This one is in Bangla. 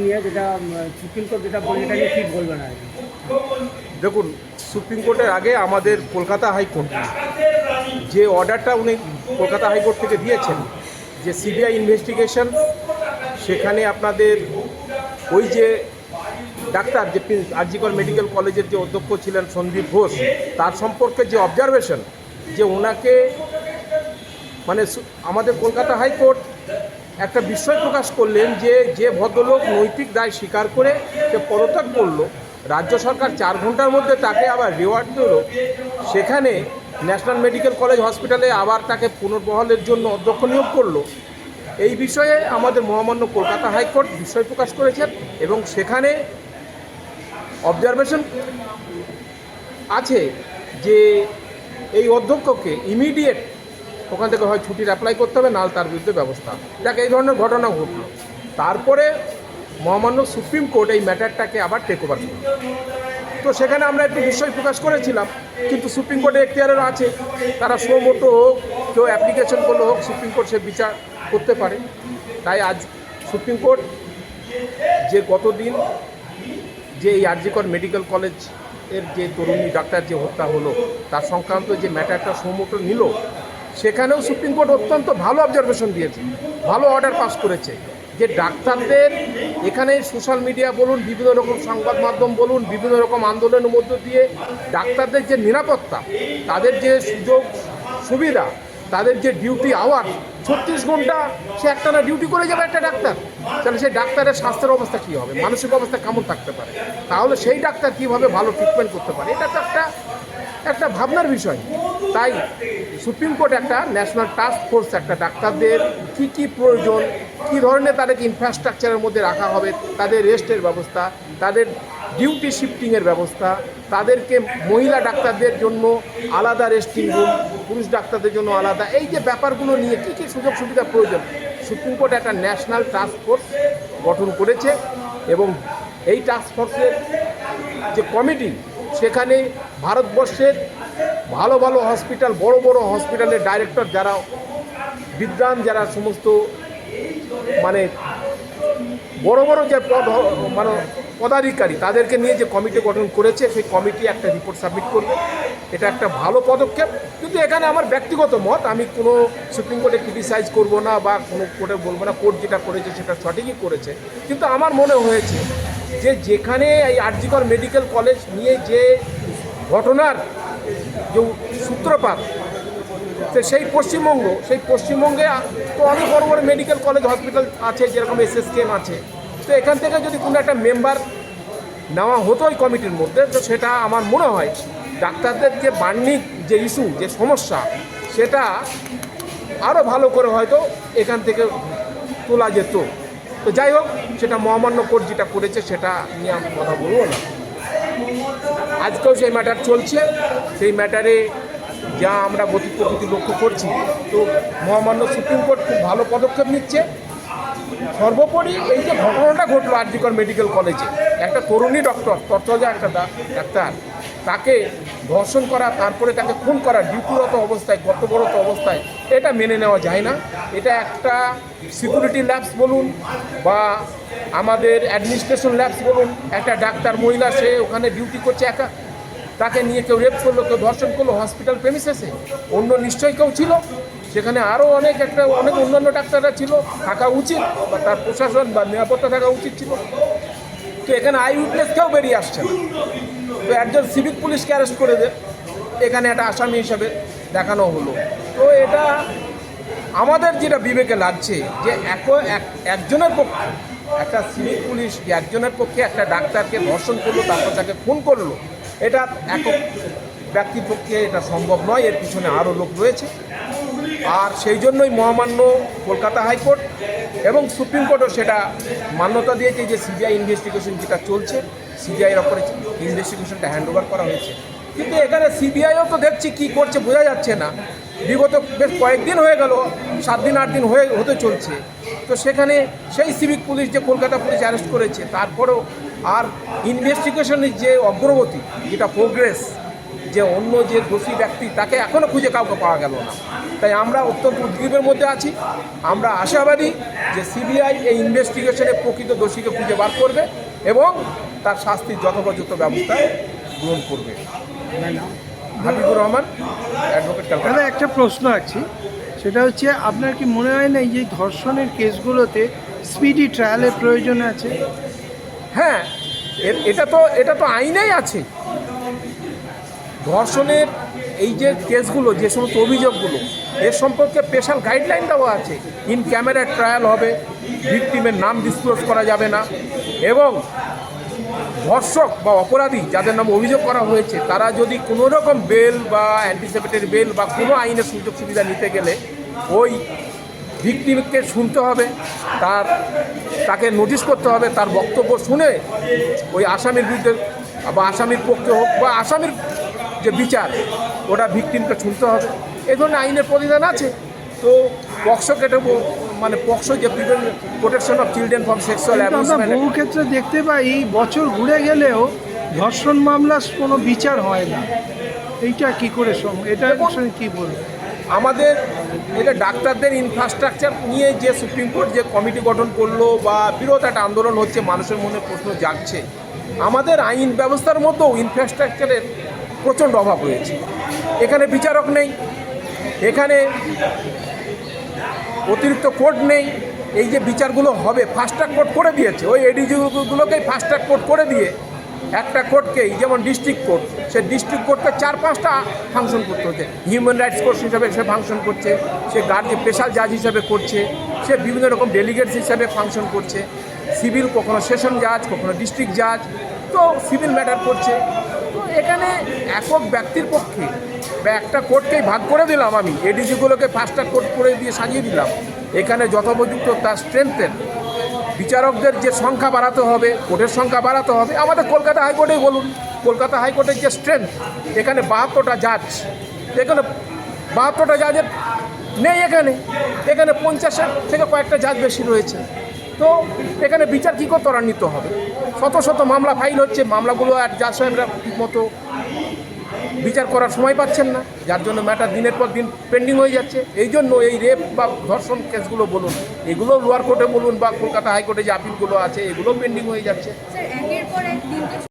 নিয়ে যেটা সুপ্রিম কোর্ট যেটা বলে এটা নিয়ে কী বলবেন আর কি? দেখুন, সুপ্রিম কোর্টের আগে আমাদের কলকাতা হাইকোর্ট যে অর্ডারটা উনি কলকাতা হাইকোর্ট থেকে দিয়েছেন যে সিবিআই ইনভেস্টিগেশন, সেখানে আপনাদের ওই যে ডাক্তার যে আরজিকর মেডিকেল কলেজের যে অধ্যক্ষ ছিলেন সন্দীপ ঘোষ, তার সম্পর্কে যে অবজারভেশন যে ওনাকে মানে আমাদের কলকাতা হাইকোর্ট একটা বিস্ময় প্রকাশ করলেন যে ভদ্রলোক নৈতিক দায় স্বীকার করে সে পদত্যাগ করলো, রাজ্য সরকার 4 ঘন্টার মধ্যে তাকে আবার রিওয়ার্ড দিল, সেখানে ন্যাশনাল মেডিকেল কলেজ হসপিটালে আবার তাকে পুনর্বহালের জন্য অধ্যক্ষ নিয়োগ করলো। এই বিষয়ে আমাদের মহামান্য কলকাতা হাইকোর্ট বিস্ময় প্রকাশ করেছেন এবং সেখানে অবজারভেশন আছে যে এই অধ্যক্ষকে ইমিডিয়েট ওখান থেকে হয় ছুটির অ্যাপ্লাই করতে হবে, নাহলে তার বিরুদ্ধে ব্যবস্থা। দেখ, এই ধরনের ঘটনা ঘটল। তারপরে মহামান্য সুপ্রিম কোর্ট এই ম্যাটারটাকে আবার টেক ওভার করল। তো সেখানে আমরা একটু বিস্ময় প্রকাশ করেছিলাম, কিন্তু সুপ্রিম কোর্টের এখতিয়ারও আছে, তারা সমতো হোক, কেউ অ্যাপ্লিকেশন করলে হোক, সুপ্রিম কোর্ট সে বিচার করতে পারে। তাই আজ সুপ্রিম কোর্ট যে গতদিন যে এই আরজিকর মেডিকেল কলেজ এর যে তরুণী ডাক্তার যে হত্যা হলো তার সংক্রান্ত যে ম্যাটারটা সমতো নিল, সেখানেও সুপ্রিম কোর্ট অত্যন্ত ভালো অবজারভেশন দিয়েছে, ভালো অর্ডার পাস করেছে যে ডাক্তারদের এখানে সোশ্যাল মিডিয়া বলুন, বিভিন্ন রকম সংবাদ মাধ্যম বলুন, বিভিন্ন রকম আন্দোলনের মধ্য দিয়ে ডাক্তারদের যে নিরাপত্তা, তাদের যে সুযোগ সুবিধা, তাদের যে ডিউটি আওয়ার 36 ঘন্টা সে একটানা ডিউটি করে যাবে একটা ডাক্তার, তাহলে সেই ডাক্তারের স্বাস্থ্যের অবস্থা কী হবে, মানসিক অবস্থা কেমন থাকতে পারে, তাহলে সেই ডাক্তার কীভাবে ভালো ট্রিটমেন্ট করতে পারে, এটা তো একটা ভাবনার বিষয়। তাই সুপ্রিম কোর্ট একটা ন্যাশনাল টাস্ক ফোর্স, একটা ডাক্তারদের কী প্রয়োজন, কী ধরনের তাদেরকে ইনফ্রাস্ট্রাকচারের মধ্যে রাখা হবে, তাদের রেস্টের ব্যবস্থা, তাদের ডিউটি শিফটিংয়ের ব্যবস্থা, তাদেরকে মহিলা ডাক্তারদের জন্য আলাদা রেস্টিং রুম, পুরুষ ডাক্তারদের জন্য আলাদা, এই যে ব্যাপারগুলো নিয়ে কী সুযোগ সুবিধা প্রয়োজন, সুপ্রিম কোর্ট একটা ন্যাশনাল টাস্ক ফোর্স গঠন করেছে। এবং এই টাস্ক ফোর্সের যে কমিটি, সেখানে ভারতবর্ষের ভালো ভালো হসপিটাল, বড় বড় হসপিটালের ডাইরেক্টর যারা বিদ্বান, যারা সমস্ত মানে বড় বড় যে মানে পদাধিকারী, তাদেরকে নিয়ে যে কমিটি গঠন করেছে, সেই কমিটি একটা রিপোর্ট সাবমিট করবে। এটা একটা ভালো পদক্ষেপ। কিন্তু এখানে আমার ব্যক্তিগত মত, আমি কোনো সুপ্রিম কোর্টে ক্রিটিসাইজ করব না বা কোনো কোর্টে বলবো না, কোর্ট যেটা করেছে সেটা সঠিকই করেছে। কিন্তু আমার মনে হয়েছে যে যেখানে এই আরজিকর মেডিকেল কলেজ নিয়ে যে ঘটনার যে সূত্রপাত, সেই পশ্চিমবঙ্গে তো অনেক বড় বড় মেডিকেল কলেজ হসপিটাল আছে, যেরকম SSKM আছে। তো এখান থেকে যদি কোনো একটা মেম্বার নেওয়া হতো ওই কমিটির মধ্যে, তো সেটা আমার মনে হয় ডাক্তারদের যে বার্নিং যে ইস্যু, যে সমস্যা, সেটা আরও ভালো করে হয়তো এখান থেকে তোলা যেত। তো যাই হোক, সেটা মহামান্য কোর্ট যেটা করেছে সেটা নিয়ে আমি কথা বলবো না। আজকেও সেই ম্যাটার চলছে, সেই ম্যাটারে যা আমরা গতি প্রকৃতি লক্ষ্য করছি, তো মহামান্য সুপ্রিম কোর্ট খুব ভালো পদক্ষেপ নিচ্ছে। সর্বোপরি এই যে ঘটনাটা ঘটলো আরজিকর মেডিকেল কলেজে, একটা তরুণী ডক্টর, তর্তজা একটা ডাক্তার, তাকে ধর্ষণ করা, তারপরে তাকে খুন করা ডিউটিরত অবস্থায়, কর্তব্যরত অবস্থায়, এটা মেনে নেওয়া যায় না। এটা একটা সিকিউরিটি ল্যাবস বলুন বা আমাদের অ্যাডমিনিস্ট্রেশন ল্যাবস বলুন, একটা ডাক্তার মহিলা, সে ওখানে ডিউটি করছে একা, তাকে নিয়ে কেউ রেপ করলো, কেউ ধর্ষণ করলো হসপিটাল প্রেমিসেসে, অন্য নিশ্চয়ই কেউ ছিল সেখানে, আরও অনেক অন্যান্য ডাক্তাররা ছিল, থাকা উচিত, বা তার প্রশাসন বা নিরাপত্তা থাকা উচিত ছিল। তো এখানে আই উইটনেস কেউ বেরিয়ে আসছে না। তো একজন সিভিক পুলিশকে অ্যারেস্ট করে দেয়, এখানে একটা আসামি হিসাবে দেখানো হলো। তো এটা আমাদের যেটা বিবেকে লাগছে যে একজনের পক্ষে, একটা সিভিক পুলিশ একজনের পক্ষে একটা ডাক্তারকে ধর্ষণ করলো, তারপর তাকে খুন করলো, এটা একক ব্যক্তির পক্ষে এটা সম্ভব নয়, এর পিছনে আরও লোক রয়েছে। আর সেই জন্যই মহামান্য কলকাতা হাইকোর্ট এবং সুপ্রিম কোর্টও সেটা মান্যতা দিয়েছে যে সিবিআই ইনভেস্টিগেশন যেটা চলছে, সিবিআইয়ের ওপরে ইনভেস্টিগেশনটা হ্যান্ড ওভার করা হয়েছে। কিন্তু এখানে সিবিআইও তো দেখছি কী করছে বোঝা যাচ্ছে না। বিগত বেশ কয়েকদিন হয়ে গেল, 7 দিন 8 দিন হতে চলছে। তো সেখানে সেই সিভিক পুলিশ যে কলকাতা পুলিশ অ্যারেস্ট করেছে, তারপরেও আর ইনভেস্টিগেশনের যে অগ্রগতি, যেটা প্রোগ্রেস, যে অন্য যে দোষী ব্যক্তি তাকে এখনও খুঁজে কাউকে পাওয়া গেল না। তাই আমরা অত্যন্ত উদ্গ্রীবের মধ্যে আছি। আমরা আশাবাদী যে সিবিআই এই ইনভেস্টিগেশনে প্রকৃত দোষীকে খুঁজে বার করবে এবং তার শাস্তির যথোপযুক্ত ব্যবস্থা গ্রহণ করবে। আপনার নাম? হাবিবুর রহমান, অ্যাডভোকেট ক্যালকাটা। দাদা একটা প্রশ্ন আছে, সেটা হচ্ছে আপনার কি মনে হয় না এই যে ধর্ষণের কেসগুলোতে স্পিডি ট্রায়ালের প্রয়োজন আছে? হ্যাঁ, এটা তো আইনেই আছে। ধর্ষণের এই যে কেসগুলো, যে সমস্ত অভিযোগগুলো, এর সম্পর্কে স্পেশাল গাইডলাইন দেওয়া আছে। ইন ক্যামেরা ট্রায়াল হবে, ভিকটিমের নাম ডিসক্লোজ করা যাবে না, এবং ধর্ষক বা অপরাধী যাদের নামে অভিযোগ করা হয়েছে তারা যদি কোনো রকম বেল বা অ্যান্টিসিপেটরি বেল বা কোনো আইনের সুযোগ সুবিধা নিতে গেলে ওই ভিকটিমকে শুনতে হবে, তাকে নোটিশ করতে হবে, তার বক্তব্য শুনে ওই আসামির বিরুদ্ধে বা আসামির পক্ষে হোক বা আসামির যে বিচার ওটা ভিকটিমকে শুনতে হবে। এই ধরনের আইনের প্রতিদান আছে। তো পক্সো পক্সো যে protection of children from sexual কিন্তু আমরা অ্যাবিউজ, বহু ক্ষেত্রে দেখতে পাই এই বছর ঘুরে গেলেও ধর্ষণ মামলার কোনো বিচার হয় না। এইটা কি করে এটা বিষয়ে কি বলবো? আমাদের এটা ডাক্তারদের ইনফ্রাস্ট্রাকচার নিয়ে যে সুপ্রিম কোর্ট যে কমিটি গঠন করলো বা বিরোধ একটা আন্দোলন হচ্ছে, মানুষের মনে প্রশ্ন জাগছে। আমাদের আইন ব্যবস্থার মধ্যেও ইনফ্রাস্ট্রাকচারের প্রচণ্ড অভাব রয়েছে। এখানে বিচারক নেই, এখানে অতিরিক্ত কোর্ট নেই। এই যে বিচারগুলো হবে, ফাস্ট ট্র্যাক কোর্ট করে দিয়েছে, ওই এডিজিগুলোকেই ফাস্ট ট্র্যাক কোর্ট করে দিয়ে একটা কোর্টকেই, যেমন ডিস্ট্রিক্ট কোর্ট, সে ডিস্ট্রিক্ট কোর্টকে 4-5টা ফাংশন করতে হচ্ছে। হিউম্যান রাইটস কোর্ট হিসাবে সে ফাংশন করছে, সে স্পেশাল জাজ হিসাবে করছে, সে বিভিন্ন রকম ডেলিগেটস হিসাবে ফাংশন করছে, সিভিল, কখনো সেশন জাজ, কখনো ডিস্ট্রিক্ট জাজ, তো সিভিল ম্যাটার করছে। তো এখানে একক ব্যক্তির পক্ষে বা একটা কোর্টকেই ভাগ করে দিলাম, আমি এডিজিগুলোকে 5টা কোর্ট করে দিয়ে সাজিয়ে দিলাম। এখানে যথোপযুক্ত তার স্ট্রেংথের বিচারকদের যে সংখ্যা বাড়াতে হবে, কোর্টের সংখ্যা বাড়াতে হবে। আমাদের কলকাতা হাইকোর্টেই বলুন, কলকাতা হাইকোর্টের যে স্ট্রেংথ, এখানে 72টা জাজ, এখানে 72টা জাজের নেই। এখানে 50-এর থেকে কয়েকটা জাজ বেশি রয়েছে। তো এখানে বিচার কী করে ত্বরান্বিত হবে? শত শত মামলা ফাইল হচ্ছে, মামলাগুলো আর জাজ সাহেবরা ঠিকমতো বিচার করার সময় পাচ্ছেন না, যার জন্য ম্যাটার দিনের পর দিন পেন্ডিং হয়ে যাচ্ছে। এই জন্য এই রেপ বা ধর্ষণ কেসগুলো বলুন, এগুলো লোয়ার কোর্টে বলুন বা কলকাতা হাইকোর্টে যে আপিলগুলো আছে, এগুলো পেন্ডিং হয়ে যাচ্ছে।